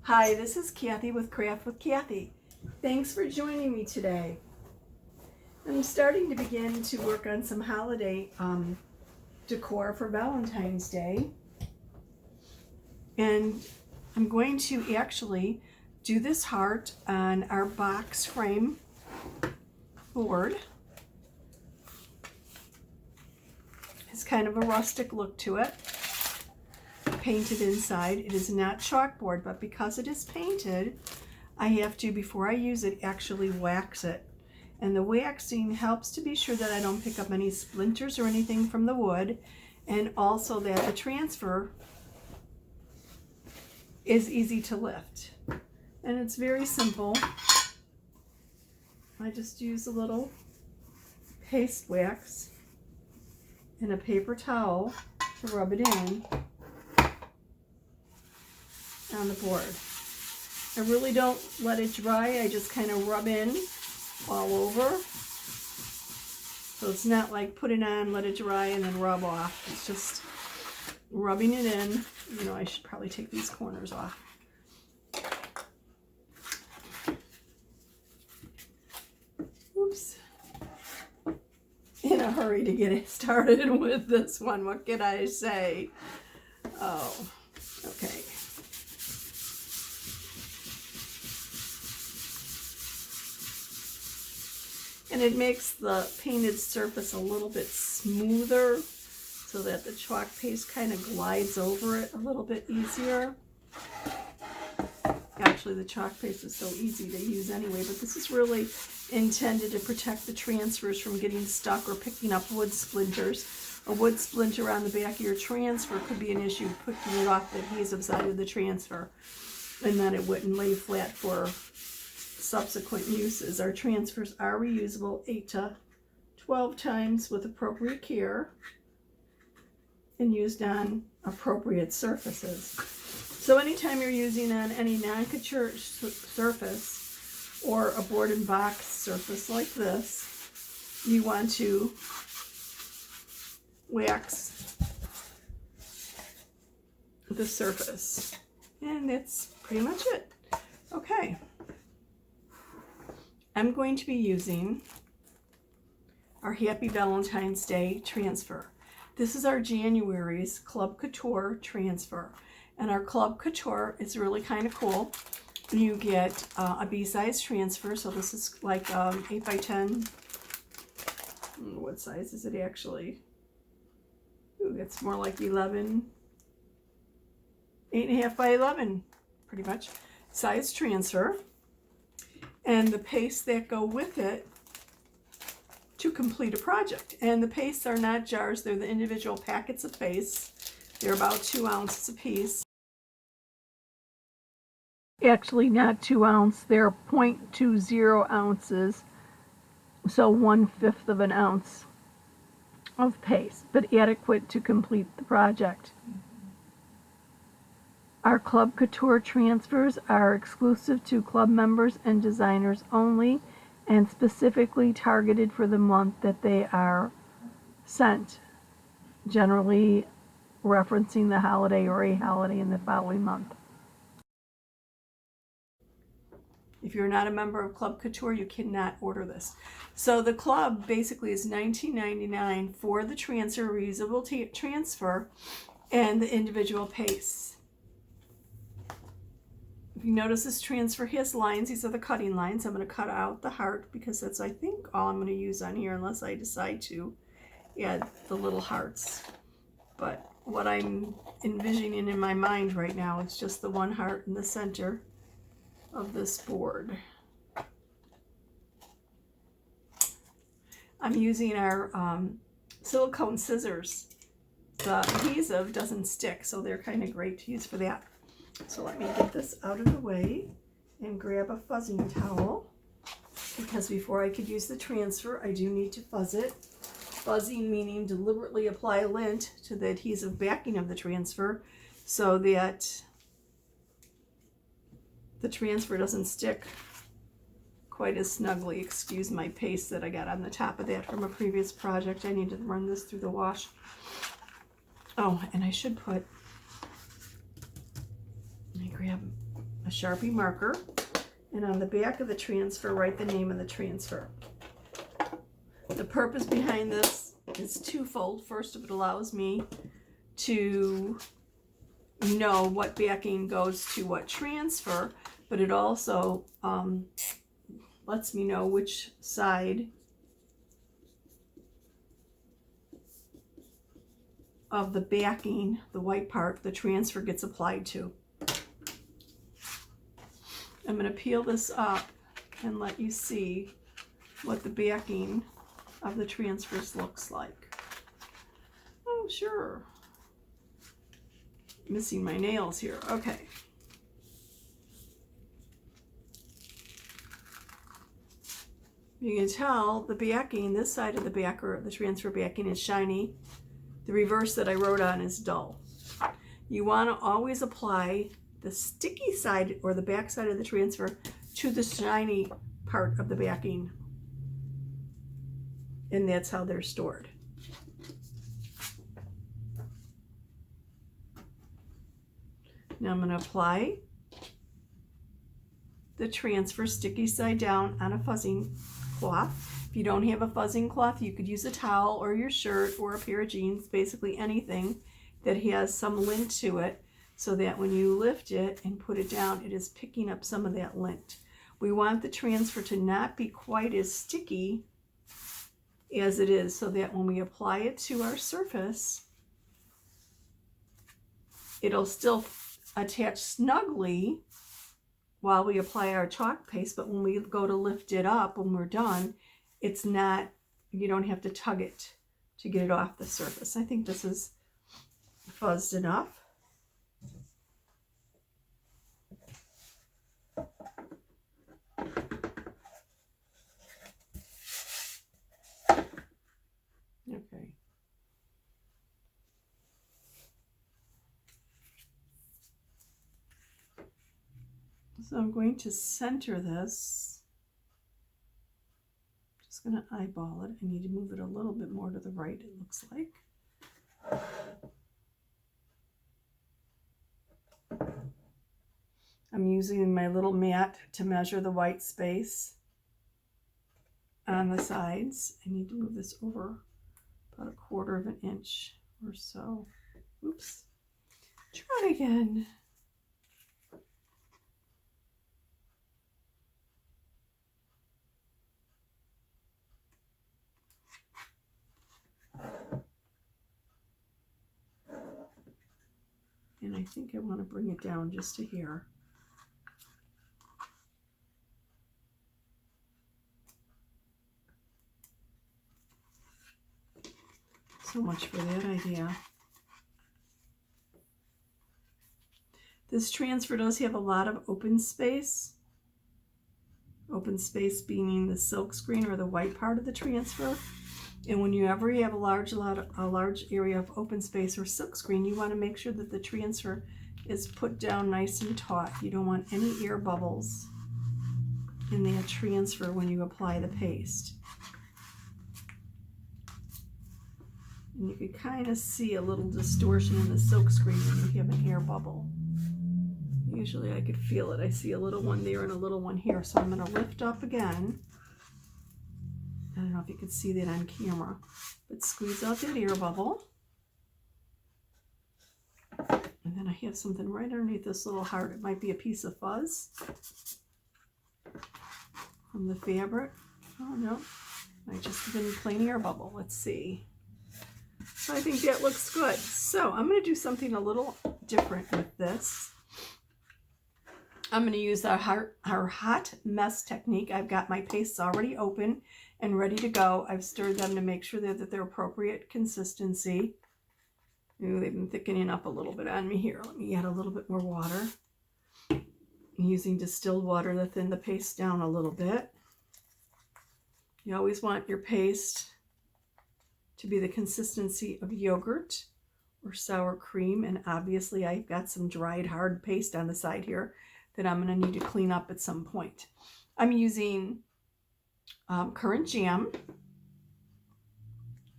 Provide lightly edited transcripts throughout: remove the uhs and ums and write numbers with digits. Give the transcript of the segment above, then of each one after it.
Hi, this is Kathie with Craft with Kathie. Thanks for joining me today. I'm starting to begin to work on some holiday decor for Valentine's Day. And I'm going to actually do this heart on our box frame board. It's kind of a rustic look to it. Painted inside. It is not chalkboard, but because it is painted, I have to, before I use it, actually wax it. And the waxing helps to be sure that I don't pick up any splinters or anything from the wood, and also that the transfer is easy to lift. And it's very simple. I just use a little paste wax and a paper towel to rub it in on the board. I really don't let it dry. I just kind of rub in all over. So it's not like put it on, let it dry, and then rub off. It's just rubbing it in. You know, I should probably take these corners off. Oops. In a hurry to get it started with this one. What can I say? Oh, okay. And it makes the painted surface a little bit smoother so that the chalk paste kind of glides over it a little bit easier. Actually, the chalk paste is so easy to use anyway, but this is really intended to protect the transfers from getting stuck or picking up wood splinters. A wood splinter on the back of your transfer could be an issue picking it off the adhesive side of the transfer, and then it wouldn't lay flat for subsequent uses. Our transfers are reusable 8 to 12 times with appropriate care and used on appropriate surfaces. So anytime you're using on any non-couture surface or a board and box surface like this, you want to wax the surface. And that's pretty much it. Okay. I'm going to be using our Happy Valentine's Day transfer. This is our January's Club Couture transfer. And our Club Couture is really kind of cool. You get a B-size transfer. So this is like 8 by 10. What size is it actually? Ooh, it's more like 11. 8.5 by 11, pretty much. Size transfer. And the pastes that go with it to complete a project. And the pastes are not jars, they're the individual packets of pastes. They're about 2 ounces a piece. Actually not 2 ounce, they're 0.20 ounces, so 1/5 of an ounce of paste, but adequate to complete the project. Our Club Couture transfers are exclusive to club members and designers only, and specifically targeted for the month that they are sent, generally referencing the holiday or a holiday in the following month. If you're not a member of Club Couture, you cannot order this. So the club basically is $19.99 for the transfer, reusable transfer, and the individual pastes. If you notice, this transfer has lines. These are the cutting lines. I'm going to cut out the heart because that's, I think, all I'm going to use on here unless I decide to add the little hearts. But what I'm envisioning in my mind right now is just the one heart in the center of this board. I'm using our silicone scissors. The adhesive doesn't stick, so they're kind of great to use for that. So let me get this out of the way and grab a fuzzing towel, because before I could use the transfer, I do need to fuzz it. Fuzzing meaning deliberately apply lint to the adhesive backing of the transfer so that the transfer doesn't stick quite as snugly. Excuse my paste that I got on the top of that from a previous project. I need to run this through the wash. Oh, and I should put, let me grab a Sharpie marker, and on the back of the transfer, write the name of the transfer. The purpose behind this is twofold. First, it allows me to know what backing goes to what transfer, but it also lets me know which side of the backing, the white part, the transfer gets applied to. I'm going to peel this up and let you see what the backing of the transfers looks like. Oh, sure. Missing my nails here. Okay. You can tell the backing, this side of the backer, the transfer backing is shiny. The reverse that I wrote on is dull. You want to always apply the sticky side or the back side of the transfer to the shiny part of the backing. And that's how they're stored. Now I'm going to apply the transfer sticky side down on a fuzzing cloth. If you don't have a fuzzing cloth, you could use a towel or your shirt or a pair of jeans, basically anything that has some lint to it, so that when you lift it and put it down, it is picking up some of that lint. We want the transfer to not be quite as sticky as it is, so that when we apply it to our surface, it'll still attach snugly while we apply our chalk paste, but when we go to lift it up when we're done, it's not, you don't have to tug it to get it off the surface. I think this is fuzzed enough. Okay. So I'm going to center this. Just going to eyeball it. I need to move it a little bit more to the right, it looks like. I'm using my little mat to measure the white space on the sides. I need to move this over about 1/4 of an inch or so. Oops. Try again. And I think I want to bring it down just to here. So much for that idea. This transfer does have a lot of open space. Open space being the silk screen or the white part of the transfer. And when you ever have a large area of open space or silk screen, you want to make sure that the transfer is put down nice and taut. You don't want any air bubbles in that transfer when you apply the paste. And you can kind of see a little distortion in the silk screen when you have an air bubble. Usually I could feel it. I see a little one there and a little one here. So I'm going to lift up again. I don't know if you can see that on camera, but squeeze out that air bubble. And then I have something right underneath this little heart. It might be a piece of fuzz from the fabric. Oh no, might just have been a plain air bubble. Let's see. So I think that looks good. So I'm going to do something a little different with this. I'm going to use our hot mess technique. I've got my pastes already open and ready to go. I've stirred them to make sure that they're appropriate consistency. Ooh, they've been thickening up a little bit on me here. Let me add a little bit more water. I'm using distilled water to thin the paste down a little bit. You always want your paste to be the consistency of yogurt or sour cream, and obviously I've got some dried hard paste on the side here that I'm going to need to clean up at some point. I'm using currant jam,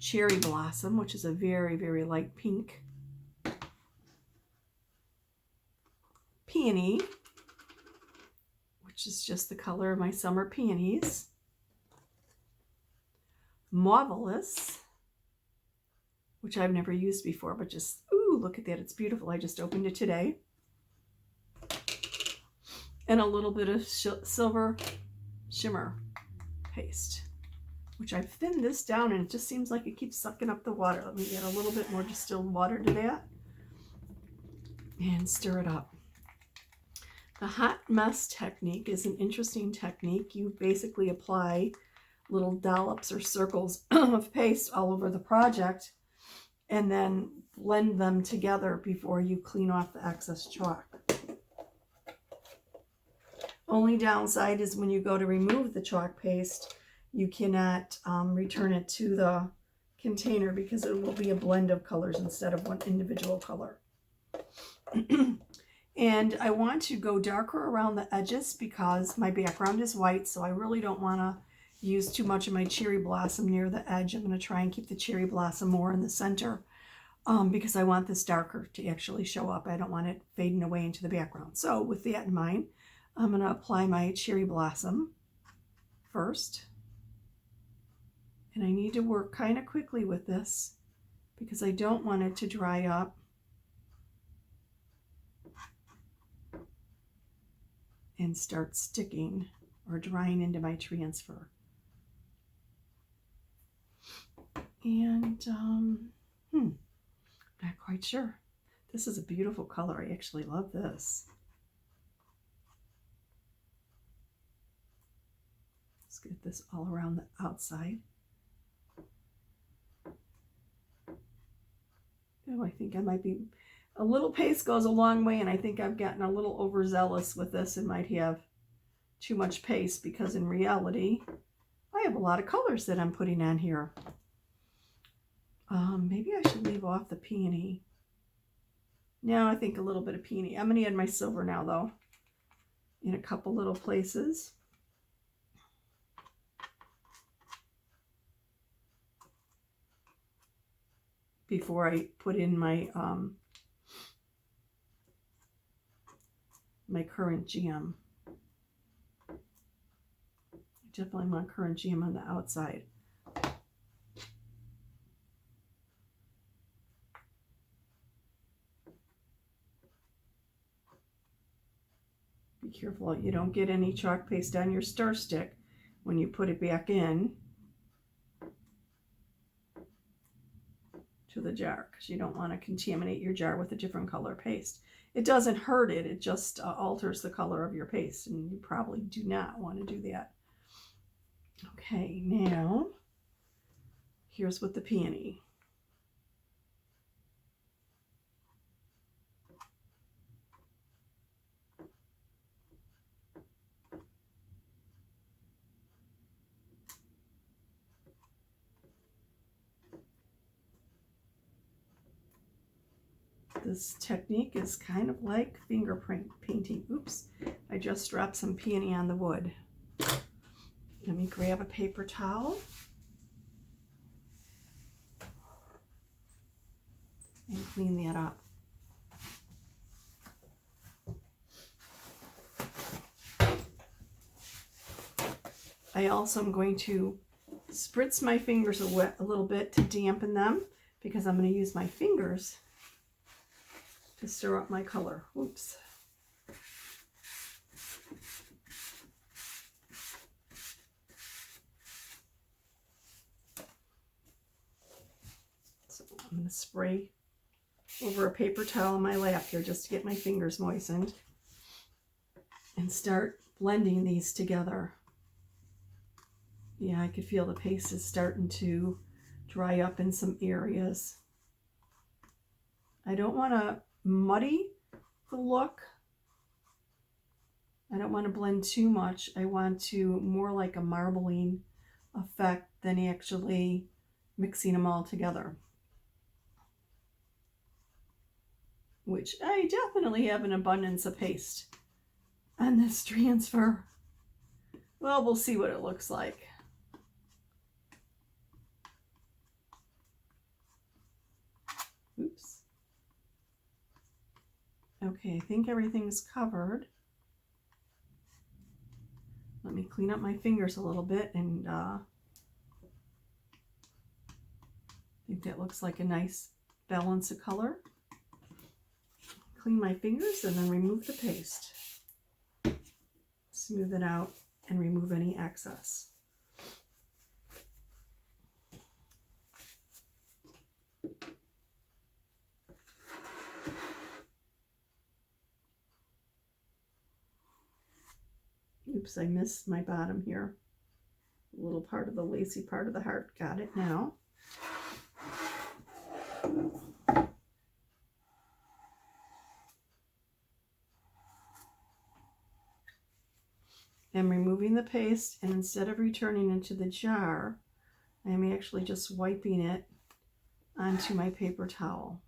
cherry blossom, which is a very, very light pink, peony, which is just the color of my summer peonies. Marvelous, which I've never used before, but just, ooh, look at that. It's beautiful. I just opened it today. And a little bit of silver shimmer paste, which I've thinned this down, and it just seems like it keeps sucking up the water. Let me add a little bit more distilled water to that and stir it up. The hot mess technique is an interesting technique. You basically apply little dollops or circles of paste all over the project and then blend them together before you clean off the excess chalk. Only downside is when you go to remove the chalk paste, you cannot return it to the container because it will be a blend of colors instead of one individual color. And I want to go darker around the edges because my background is white, so I really don't want to use too much of my cherry blossom near the edge. I'm going to try and keep the cherry blossom more in the center because I want this darker to actually show up. I don't want it fading away into the background. So with that in mind, I'm going to apply my cherry blossom first. And I need to work kind of quickly with this because I don't want it to dry up. And start sticking or drying into my transfer. And not quite sure. This is a beautiful color. I actually love this. Let's get this all around the outside. Oh, I think I might be, a little paste goes a long way, and I think I've gotten a little overzealous with this and might have too much paste because in reality, I have a lot of colors that I'm putting on here. Maybe I should leave off the peony. No, I think a little bit of peony. I'm going to add my silver now, though, in a couple little places. Before I put in my my currant jam. I definitely want currant jam on the outside. Be careful you don't get any chalk paste on your stir stick when you put it back in to the jar, because you don't want to contaminate your jar with a different color paste. It doesn't hurt it, it just alters the color of your paste, and you probably do not want to do that. Okay, now here's with the peony. This technique is kind of like fingerprint painting. Oops, I just dropped some peony on the wood. Let me grab a paper towel and clean that up. I also am going to spritz my fingers a little bit to dampen them because I'm going to use my fingers to stir up my color. Oops. So I'm going to spray over a paper towel on my lap here just to get my fingers moistened and start blending these together. Yeah, I could feel the paste is starting to dry up in some areas. I don't want to muddy the look. I don't want to blend too much. I want to more like a marbling effect than actually mixing them all together. Which I definitely have an abundance of paste on this transfer. Well, we'll see what it looks like. Oops. Okay, I think everything's covered. Let me clean up my fingers a little bit, and I think that looks like a nice balance of color. Clean my fingers and then remove the paste. Smooth it out and remove any excess. Oops, I missed my bottom here. A little part of the lacy part of the heart. Got it now. I'm removing the paste, and instead of returning into the jar, I'm actually just wiping it onto my paper towel.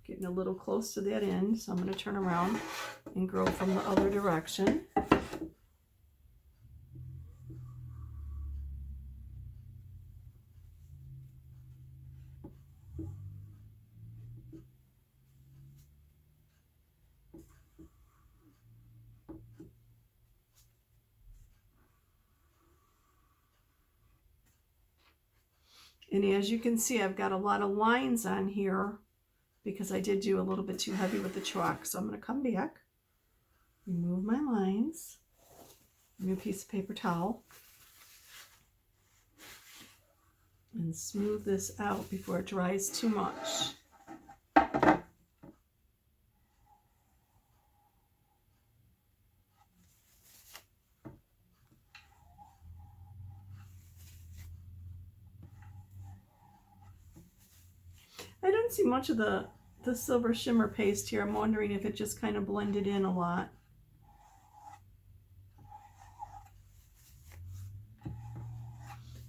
Getting a little close to that end, so I'm going to turn around and go from the other direction. And as you can see, I've got a lot of lines on here because I did do a little bit too heavy with the chalk. So I'm going to come back, remove my lines, new piece of paper towel, and smooth this out before it dries too much. I don't see much of the silver shimmer paste here. I'm wondering if it just kind of blended in a lot.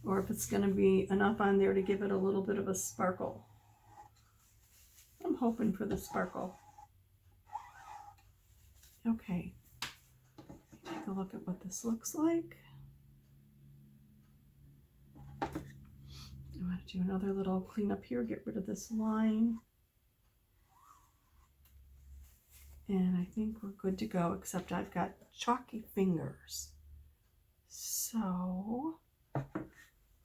Or if it's going to be enough on there to give it a little bit of a sparkle. I'm hoping for the sparkle. Okay, take a look at what this looks like. I'm going to do another little cleanup here, get rid of this line. And I think we're good to go, except I've got chalky fingers. So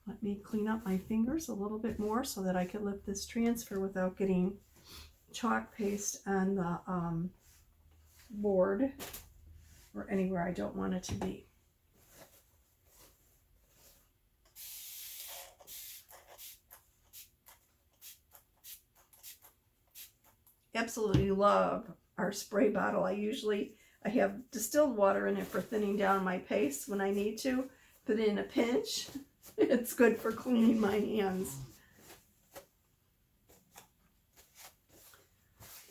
let me clean up my fingers a little bit more so that I can lift this transfer without getting chalk paste on the board or anywhere I don't want it to be. Absolutely love our spray bottle. I have distilled water in it for thinning down my paste when I need to, but in a pinch, it's good for cleaning my hands.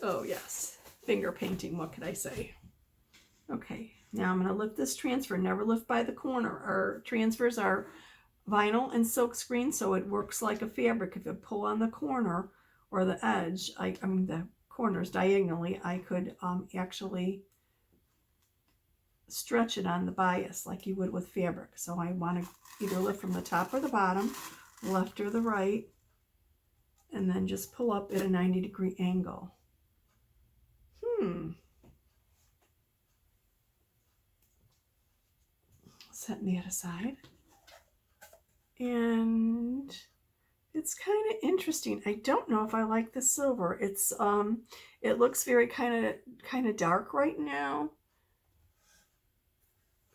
Oh yes, finger painting, what could I say? Okay, now I'm going to lift this transfer. Never lift by the corner. Our transfers are vinyl and silk screen, so it works like a fabric. If I pull on the corner or the edge, I mean the corners diagonally, I could actually stretch it on the bias like you would with fabric. So I want to either lift from the top or the bottom, left or the right, and then just pull up at a 90-degree angle. Setting that aside. And it's kind of interesting. I don't know if I like the silver. It's it looks very kind of dark right now.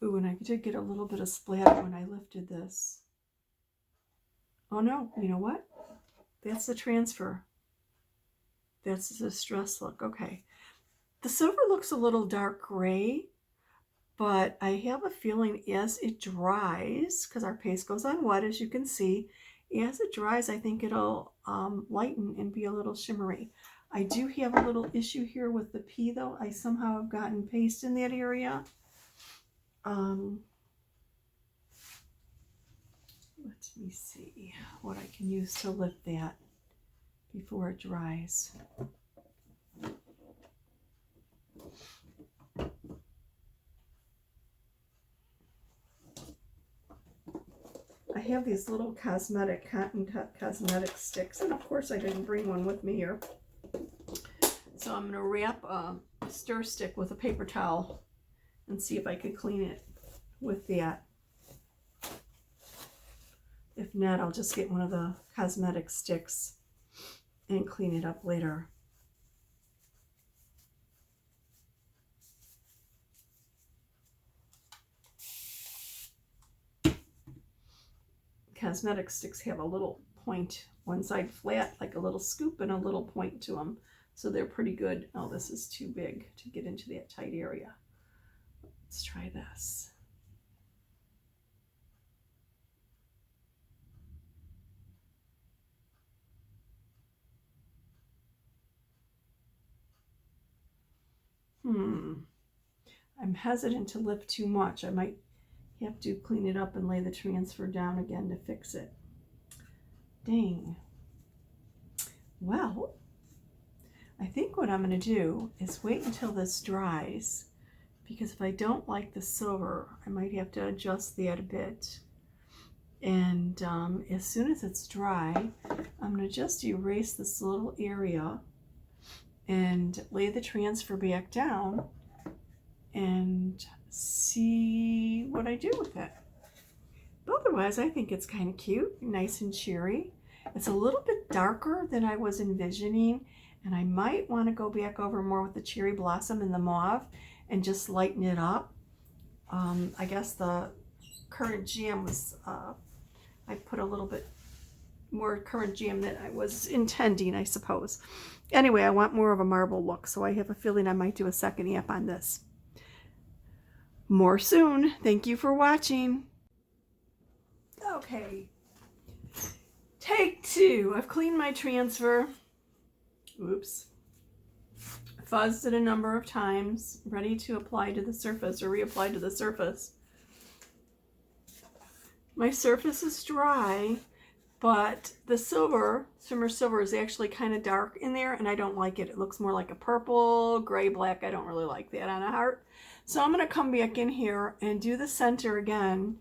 Ooh, and I did get a little bit of splatter when I lifted this. Oh no, you know what? That's the transfer. That's the distress look. Okay. The silver looks a little dark gray, but I have a feeling as it dries, because our paste goes on wet, as you can see, as it dries, I think it'll lighten and be a little shimmery. I do have a little issue here with the P though. I somehow have gotten paste in that area. Let me see what I can use to lift that before it dries. I have these little cotton cosmetic sticks, and of course I didn't bring one with me here. So I'm going to wrap a stir stick with a paper towel and see if I could clean it with that. If not, I'll just get one of the cosmetic sticks and clean it up later. Cosmetic sticks have a little point, one side flat, like a little scoop, and a little point to them. So they're pretty good. Oh, this is too big to get into that tight area. Let's try this. I'm hesitant to lift too much. I might have to clean it up and lay the transfer down again to fix it. Dang. Well, I think what I'm going to do is wait until this dries, because if I don't like the silver, I might have to adjust that a bit. And as soon as it's dry, I'm going to just erase this little area and lay the transfer back down and see what I do with it. But otherwise, I think it's kind of cute, nice and cheery. It's a little bit darker than I was envisioning, and I might want to go back over more with the cherry blossom and the mauve and just lighten it up. I guess the currant jam was, I put a little bit more currant jam than I was intending, I suppose. Anyway, I want more of a marble look, so I have a feeling I might do a second app on this. More soon. Thank you for watching. Okay. Take two. I've cleaned my transfer. Oops. Fuzzed it a number of times. Ready to apply to the surface or reapply to the surface. My surface is dry, but the silver, shimmer silver, is actually kind of dark in there, and I don't like it. It looks more like a purple, gray, black. I don't really like that on a heart. So I'm going to come back in here and do the center again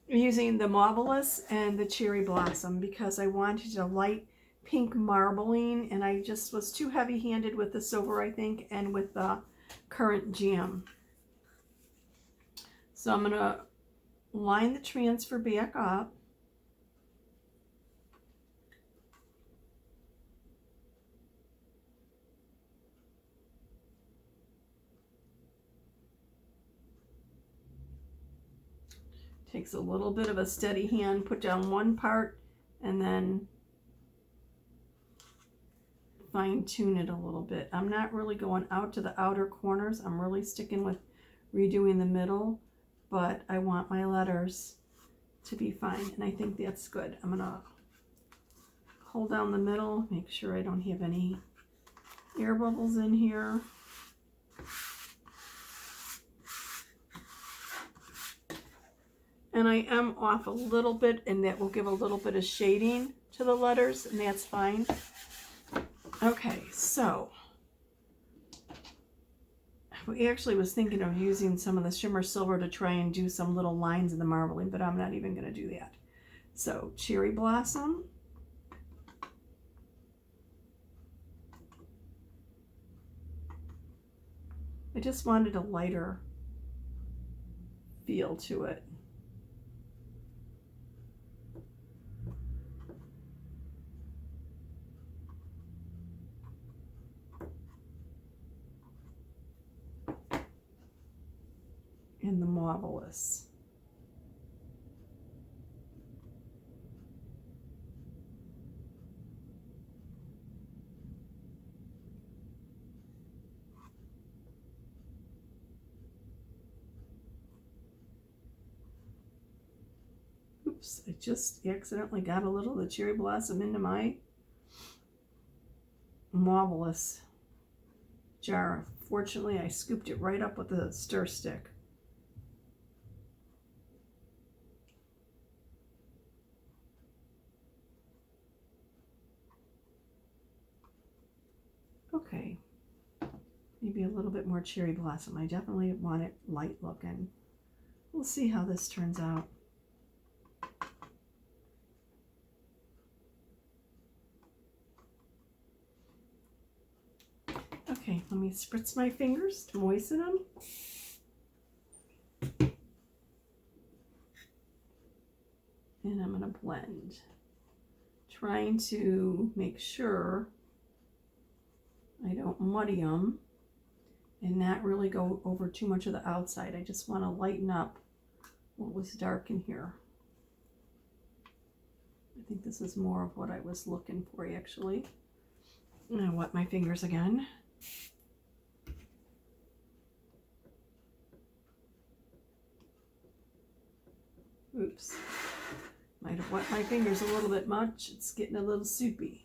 using the Marvelous and the Cherry Blossom, because I wanted a light pink marbling, and I just was too heavy-handed with the silver, I think, and with the currant jam. So I'm going to line the transfer back up. Takes a little bit of a steady hand, put down one part and then fine tune it a little bit. I'm not really going out to the outer corners. I'm really sticking with redoing the middle, but I want my letters to be fine, and I think that's good. I'm gonna hold down the middle, make sure I don't have any air bubbles in here. And I am off a little bit, and that will give a little bit of shading to the letters, and that's fine. Okay, so I actually was thinking of using some of the shimmer silver to try and do some little lines in the marbling, but I'm not even going to do that. So Cherry Blossom. I just wanted a lighter feel to it. And the Marvelous. Oops, I just accidentally got a little of the Cherry Blossom into my Marvelous jar. Fortunately, I scooped it right up with a stir stick. Okay, maybe a little bit more Cherry Blossom. I definitely want it light looking. We'll see how this turns out. Okay, let me spritz my fingers to moisten them. And I'm going to blend. Trying to make sure I don't muddy them and not really go over too much of the outside. I just want to lighten up what was dark in here. I think this is more of what I was looking for actually. I'm going to wet my fingers again. Oops. Might have wet my fingers a little bit much. It's getting a little soupy.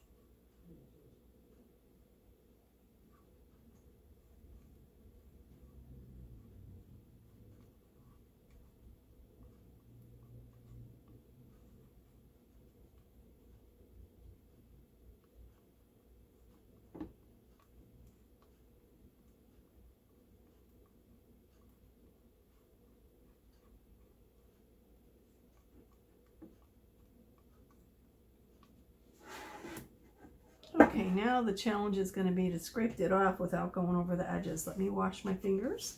Okay, now the challenge is going to be to scrape it off without going over the edges. Let me wash my fingers.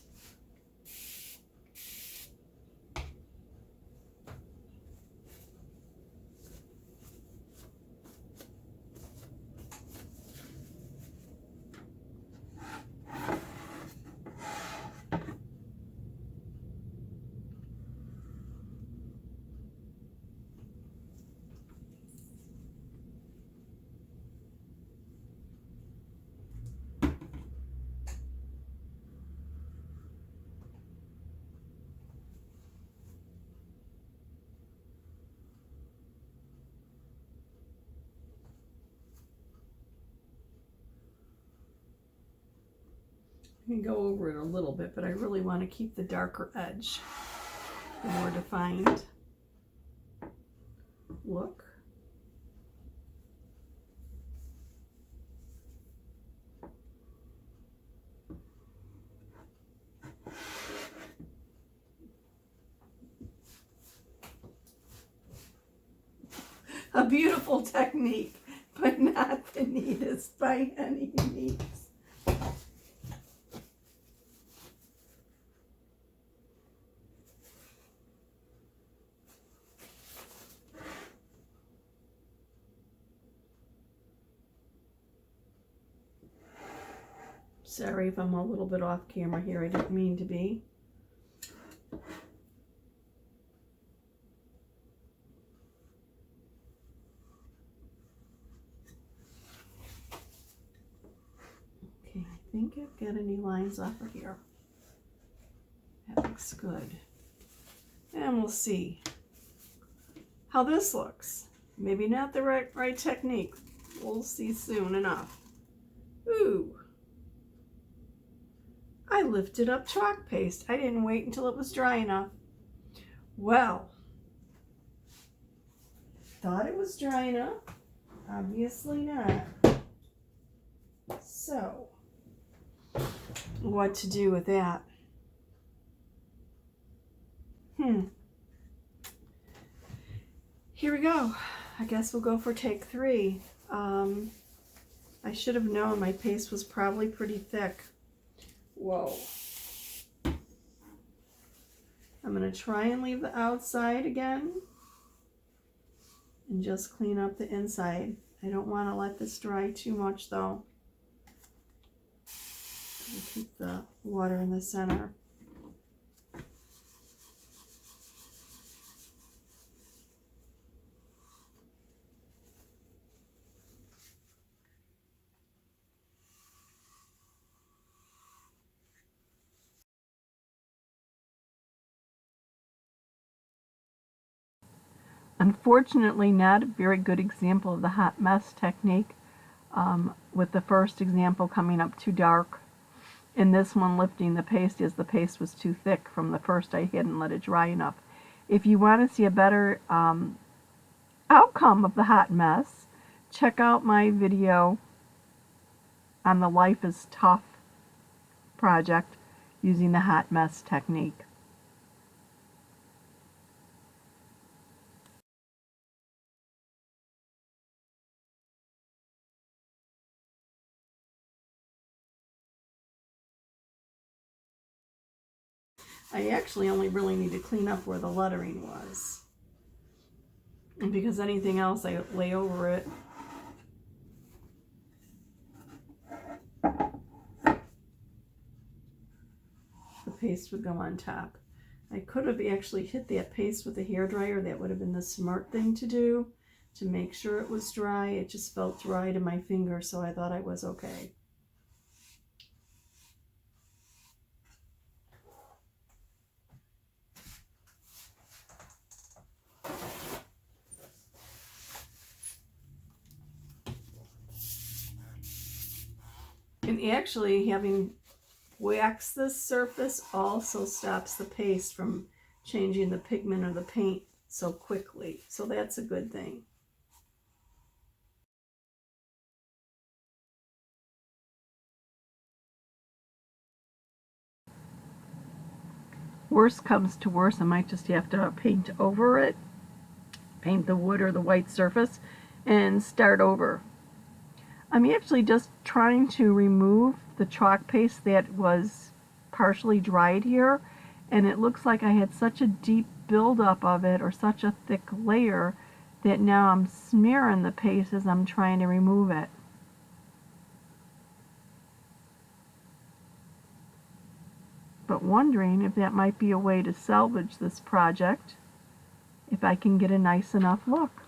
I can go over it a little bit, but I really want to keep the darker edge, the more defined look. A beautiful technique, but not the neatest by any means. Sorry if I'm a little bit off camera here. I didn't mean to be. Okay, I think I've got any lines off of here. That looks good. And we'll see how this looks. Maybe not the right technique. We'll see soon enough. Ooh. I lifted up chalk paste. I didn't wait until it was dry enough. Well, thought it was dry enough. Obviously not. So, what to do with that? Here we go. I guess we'll go for take 3. I should have known my paste was probably pretty thick. Whoa. I'm going to try and leave the outside again and just clean up the inside. I don't want to let this dry too much though. I'll keep the water in the center. Unfortunately, not a very good example of the hot mess technique, with the first example coming up too dark, and this one lifting the paste as the paste was too thick from the first. I hadn't let it dry enough. If you want to see a better outcome of the hot mess, check out my video on the Life is Tough project using the hot mess technique. I actually only really need to clean up where the lettering was. And because anything else I lay over it. The paste would go on top. I could have actually hit that paste with a hairdryer. That would have been the smart thing to do to make sure it was dry. It just felt dry to my finger, so I thought I was okay. And actually having waxed this surface also stops the paste from changing the pigment or the paint so quickly. So that's a good thing. Worst comes to worst, I might just have to paint over it, paint the wood or the white surface, and start over. I'm actually just trying to remove the chalk paste that was partially dried here, and it looks like I had such a deep buildup of it, or such a thick layer, that now I'm smearing the paste as I'm trying to remove it. But wondering if that might be a way to salvage this project, if I can get a nice enough look.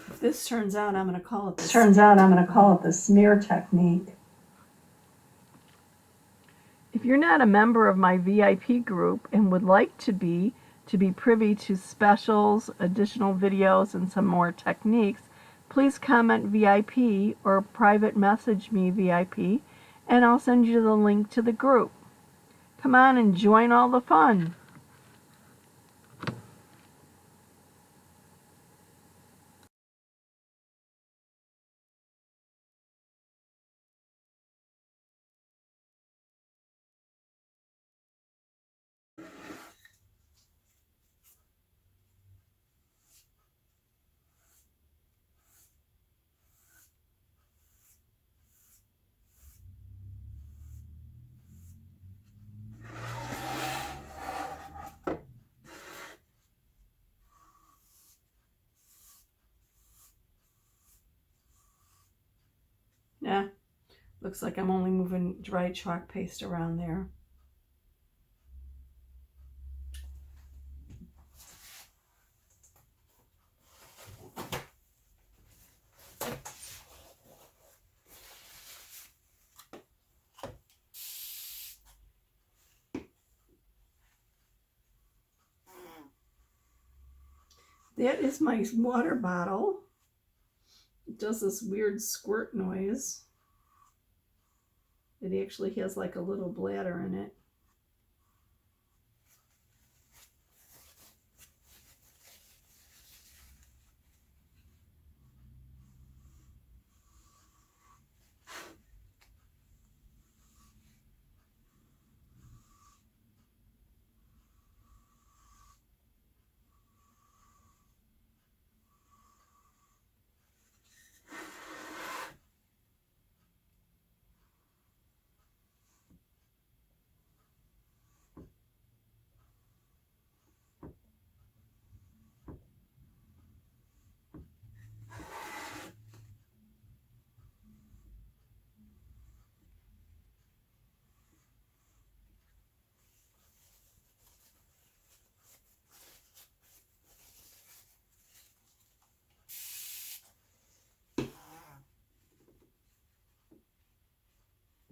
If this turns out, I'm going to call it the smear technique. If you're not a member of my VIP group and would like to be privy to specials, additional videos, and some more techniques, please comment VIP or private message me VIP, and I'll send you the link to the group. Come on and join all the fun. Yeah, looks like I'm only moving dry chalk paste around there. That is my water bottle. It does this weird squirt noise. It actually has like a little bladder in it.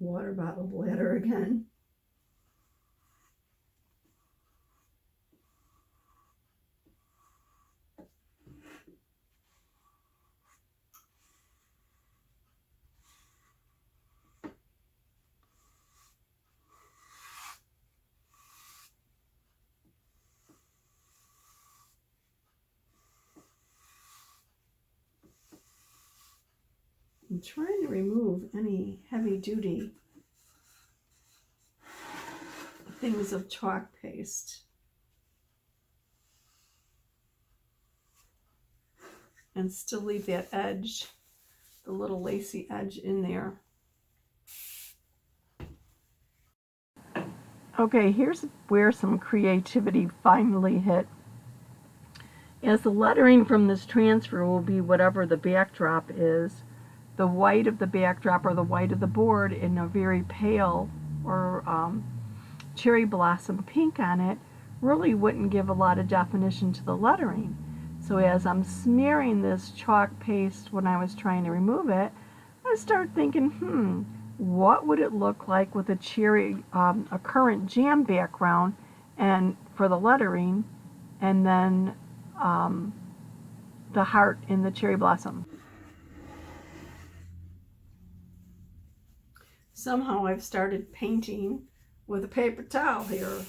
Water bottle bladder again. I'm trying to remove any heavy duty things of chalk paste. And still leave that edge, the little lacy edge in there. Okay, here's where some creativity finally hit. As the lettering from this transfer will be whatever the backdrop is, the white of the backdrop or the white of the board in a very pale or cherry blossom pink on it really wouldn't give a lot of definition to the lettering. So as I'm smearing this chalk paste when I was trying to remove it, I start thinking, what would it look like with a cherry, a current jam background and for the lettering, and then the heart in the cherry blossom. Somehow I've started painting with a paper towel here.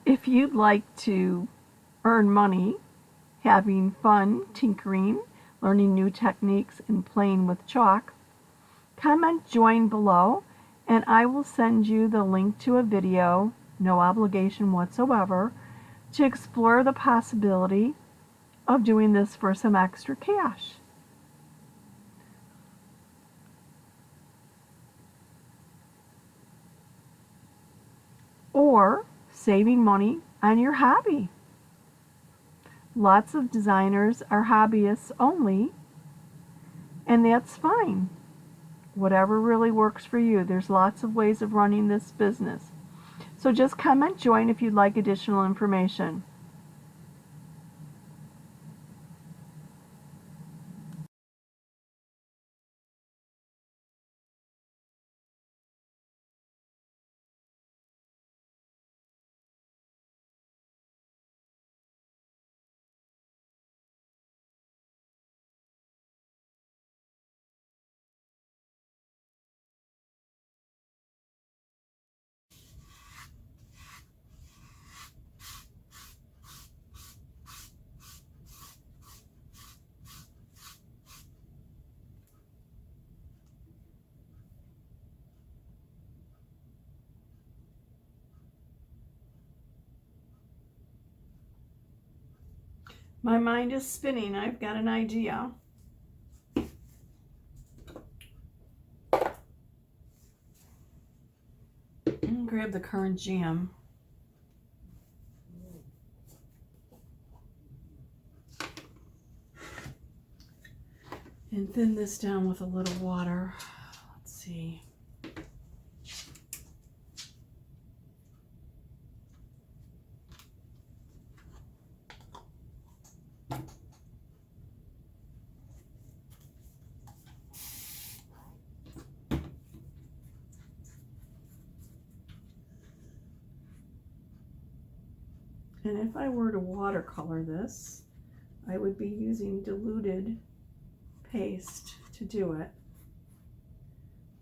If you'd like to earn money, having fun, tinkering, learning new techniques, and playing with chalk, comment join below and I will send you the link to a video, no obligation whatsoever, to explore the possibility of doing this for some extra cash. Or saving money on your hobby. Lots of designers are hobbyists only, and that's fine. Whatever really works for you. There's lots of ways of running this business. So just comment join if you'd like additional information. My mind is spinning. I've got an idea. Grab the current jam. And thin this down with a little water. Let's see. And if I were to watercolor this, I would be using diluted paste to do it.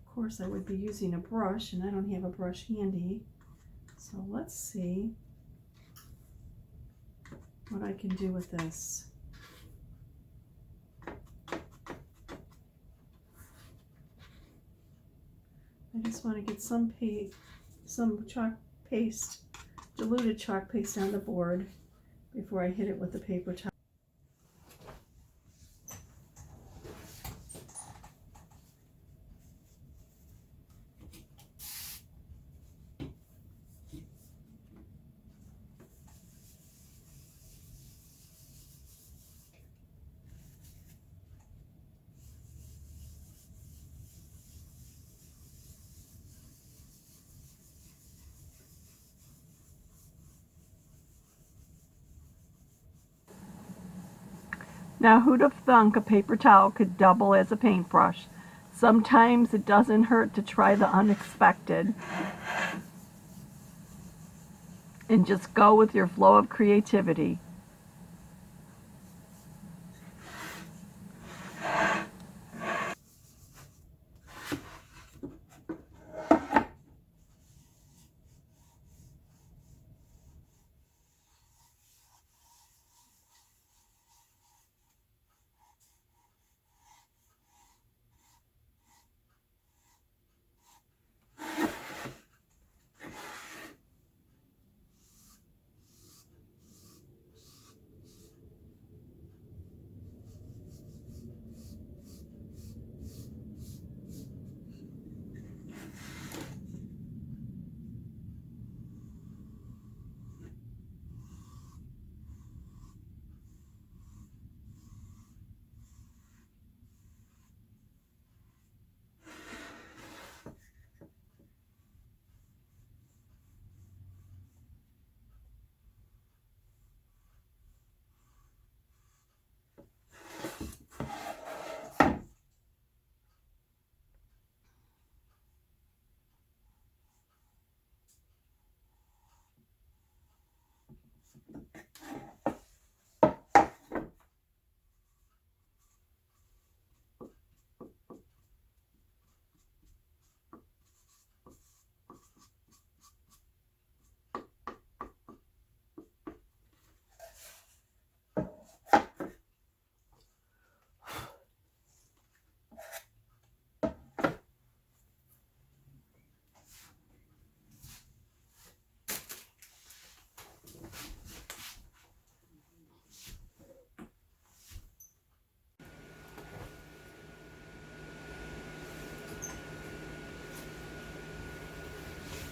Of course, I would be using a brush, and I don't have a brush handy. So let's see what I can do with this. I just want to get some chalk paste, diluted chalk paste on the board before I hit it with the paper towel. Now, who'd have thunk a paper towel could double as a paintbrush? Sometimes it doesn't hurt to try the unexpected and just go with your flow of creativity.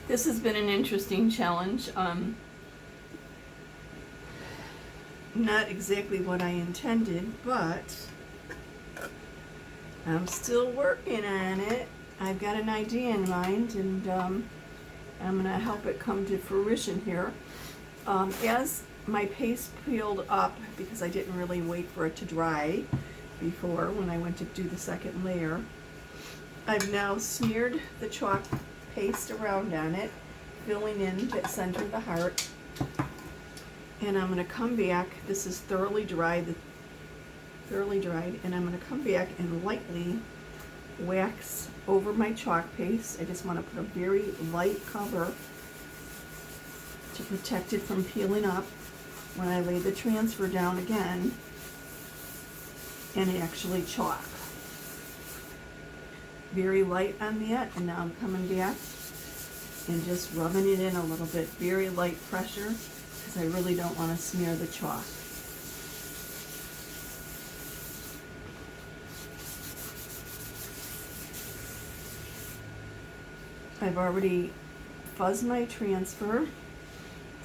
This has been an interesting challenge. Not exactly what I intended, but I'm still working on it. I've got an idea in mind, and I'm going to help it come to fruition here. As my paste peeled up, because I didn't really wait for it to dry before when I went to do the second layer, I've now smeared the chalk paste around on it, filling in the center of the heart. And I'm going to come back. This is thoroughly dried, and I'm going to come back and lightly wax over my chalk paste. I just want to put a very light cover to protect it from peeling up when I lay the transfer down again and actually chalk. Very light on that, and now I'm coming back and just rubbing it in a little bit, very light pressure, because I really don't want to smear the chalk. I've already fuzzed my transfer,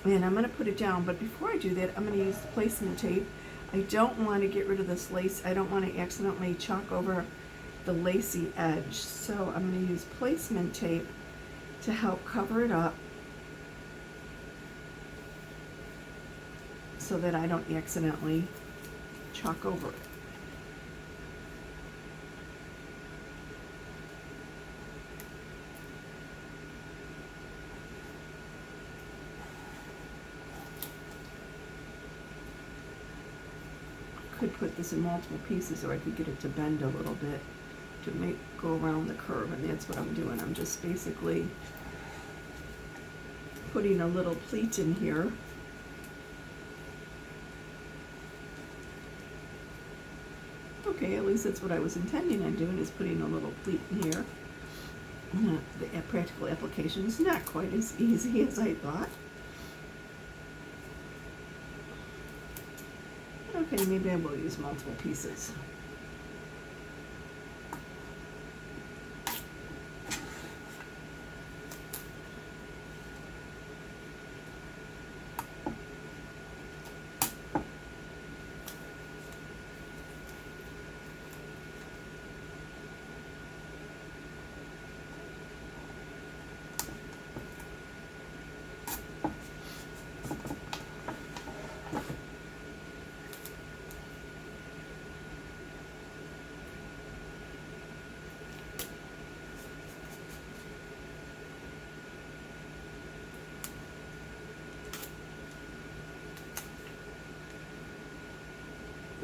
and I'm going to put it down, but before I do that, I'm going to use the placement tape. I don't want to get rid of this lace. I don't want to accidentally chalk over the lacy edge, so I'm going to use placement tape to help cover it up so that I don't accidentally chalk over it. could put this in multiple pieces, or I could get it to bend a little bit to go around the curve, and that's what I'm doing. I'm just basically putting a little pleat in here. Okay, at least that's what I was intending on doing, is putting a little pleat in here. The practical application is not quite as easy as I thought. Okay, maybe I will use multiple pieces.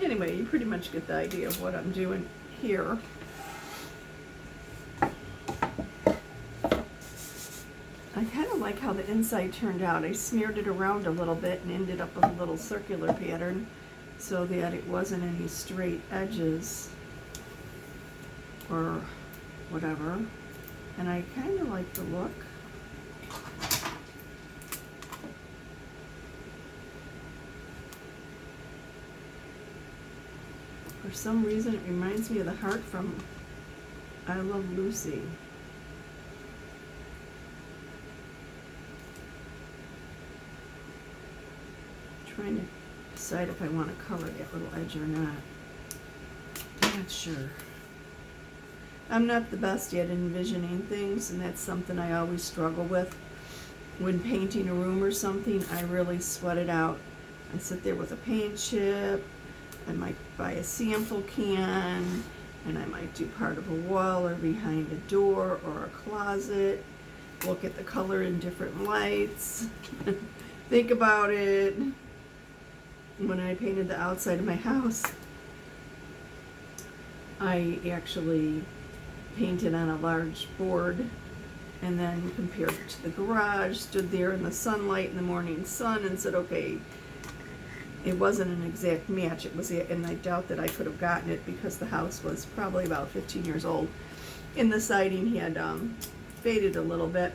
Anyway, you pretty much get the idea of what I'm doing here. I kind of like how the inside turned out. I smeared it around a little bit and ended up with a little circular pattern so that it wasn't any straight edges or whatever. And I kind of like the look. For some reason, it reminds me of the heart from I Love Lucy. Trying to decide if I want to color that little edge or not. I'm not sure. I'm not the best at envisioning things, and that's something I always struggle with. When painting a room or something, I really sweat it out. I sit there with a paint chip. I might buy a sample can, and I might do part of a wall or behind a door or a closet, look at the color in different lights, think about it. When I painted the outside of my house, I actually painted on a large board and then compared it to the garage, stood there in the sunlight in the morning sun and said, okay, it wasn't an exact match. It was, and I doubt that I could have gotten it because the house was probably about 15 years old. And the siding had faded a little bit.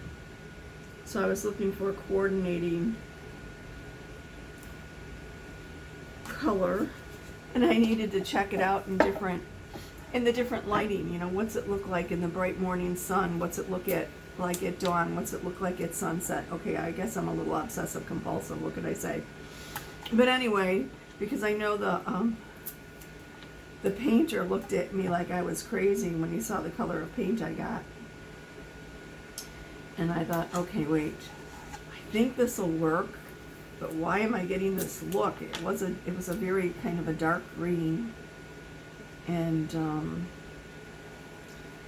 So I was looking for a coordinating color, and I needed to check it out in the different lighting. You know, what's it look like in the bright morning sun? What's it look like at dawn? What's it look like at sunset? Okay, I guess I'm a little obsessive compulsive. What could I say? But anyway, because I know the painter looked at me like I was crazy when he saw the color of paint I got. And I thought, okay, wait, I think this will work, but why am I getting this look? It was a very kind of a dark green, and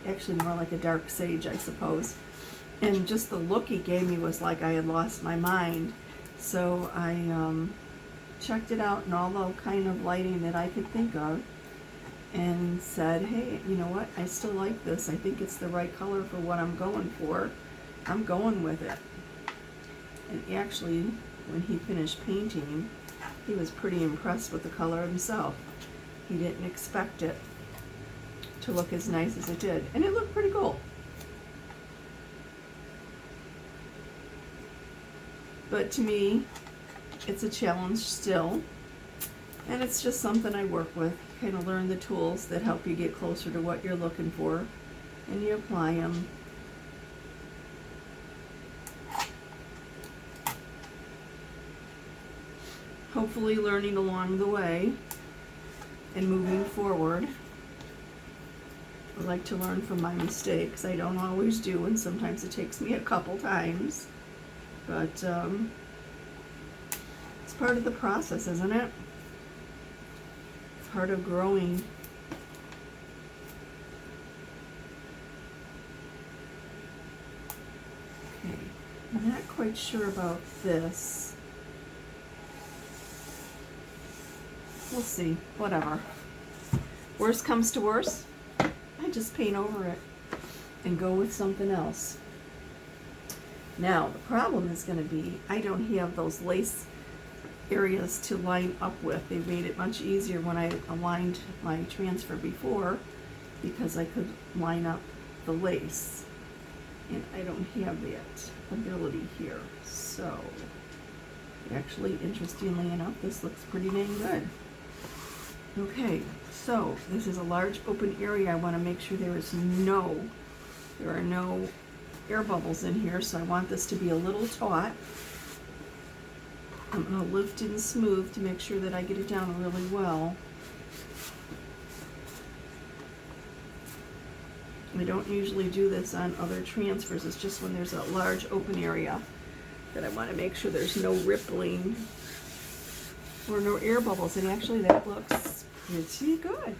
actually more like a dark sage, I suppose. And just the look he gave me was like I had lost my mind. So I checked it out in all the kind of lighting that I could think of and said, hey, you know what, I still like this. I think it's the right color for what I'm going for. I'm going with it. And actually, when he finished painting, he was pretty impressed with the color himself. He didn't expect it to look as nice as it did, and it looked pretty cool. But to me, it's a challenge still, and it's just something I work with. You kind of learn the tools that help you get closer to what you're looking for, and you apply them. Hopefully learning along the way and moving forward. I like to learn from my mistakes. I don't always do, and sometimes it takes me a couple times. But it's part of the process, isn't it? It's part of growing. Okay, I'm not quite sure about this. We'll see. Whatever. Worst comes to worst, I just paint over it and go with something else. Now, the problem is going to be I don't have those lace areas to line up with. They made it much easier when I aligned my transfer before because I could line up the lace. And I don't have that ability here. So, actually, interestingly enough, this looks pretty dang good. Okay, so this is a large open area. I want to make sure there are no air bubbles in here, so I want this to be a little taut. I'm going to lift and smooth to make sure that I get it down really well. I don't usually do this on other transfers. It's just when there's a large open area that I want to make sure there's no rippling or no air bubbles. And actually that looks pretty good.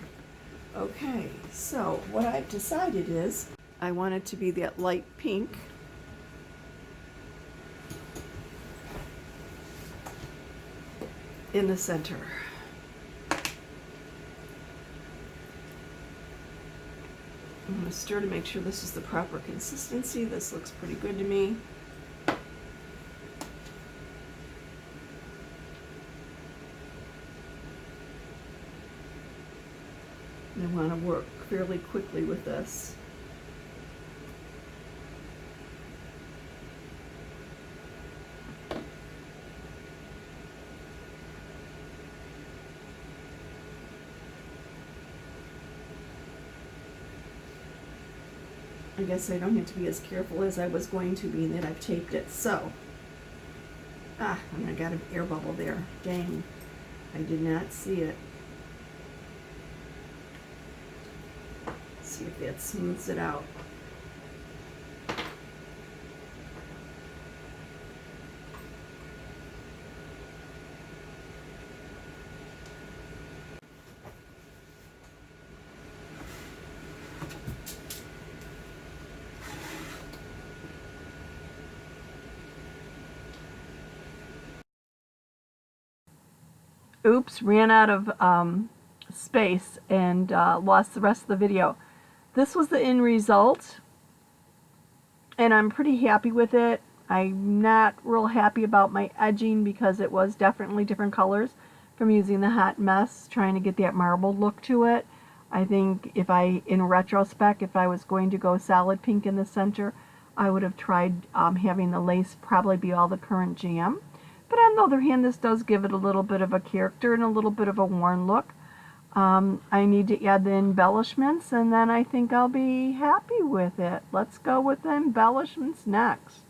Okay, so what I've decided is I want it to be that light pink. In the center. I'm going to stir to make sure this is the proper consistency. This looks pretty good to me. I want to work fairly quickly with this. I guess I don't have to be as careful as I was going to be that I've taped it. So, I got an air bubble there. Dang, I did not see it. Let's see if that smooths it out. Oops, ran out of space and lost the rest of the video. This was the end result, and I'm pretty happy with it. I'm not real happy about my edging because it was definitely different colors from using the hot mess, trying to get that marble look to it. I think in retrospect, if I was going to go solid pink in the center, I would have tried having the lace probably be all the current jam. But on the other hand, this does give it a little bit of a character and a little bit of a worn look. I need to add the embellishments, and then I think I'll be happy with it. Let's go with the embellishments next.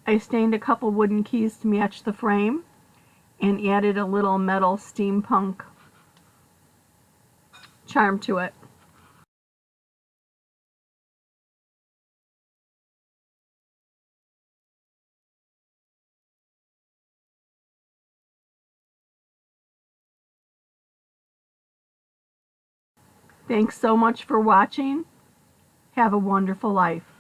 I stained a couple wooden keys to match the frame and added a little metal steampunk charm to it. Thanks so much for watching. Have a wonderful life.